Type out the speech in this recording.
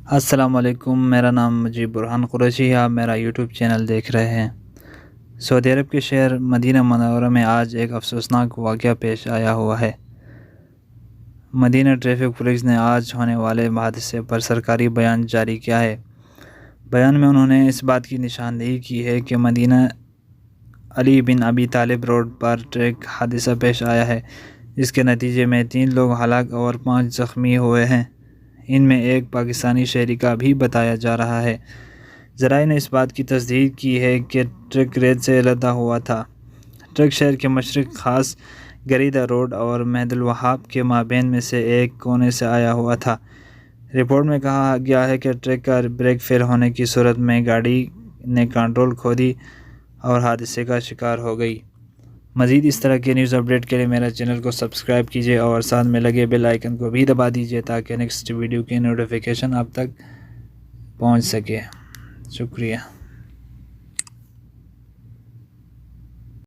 السلام علیکم، میرا نام مجیب برہان قریشی ہے۔ آپ میرا یوٹیوب چینل دیکھ رہے ہیں۔ سعودی عرب کے شہر مدینہ منورہ میں آج ایک افسوسناک واقعہ پیش آیا ہوا ہے۔ مدینہ ٹریفک پولیس نے آج ہونے والے حادثے پر سرکاری بیان جاری کیا ہے۔ بیان میں انہوں نے اس بات کی نشاندہی کی ہے کہ مدینہ علی بن ابی طالب روڈ پر ٹرک حادثہ پیش آیا ہے، جس کے نتیجے میں 3 لوگ ہلاک اور 5 زخمی ہوئے ہیں۔ ان میں ایک پاکستانی شہری کا بھی بتایا جا رہا ہے۔ ذرائع نے اس بات کی تصدیق کی ہے کہ ٹرک ریت سے لدا ہوا تھا۔ ٹرک شہر کے مشرق خاص گریدہ روڈ اور مہد الوہاب کے مابین میں سے ایک کونے سے آیا ہوا تھا۔ رپورٹ میں کہا گیا ہے کہ ٹرک کا بریک فیل ہونے کی صورت میں گاڑی نے کنٹرول کھو دی اور حادثے کا شکار ہو گئی۔ مزید اس طرح کے نیوز اپڈیٹ کے لیے میرا چینل کو سبسکرائب کیجیے اور ساتھ میں لگے بیل آئیکن کو بھی دبا دیجیے تاکہ نیکسٹ ویڈیو کی نوٹیفیکیشن آپ تک پہنچ سکے۔ شکریہ۔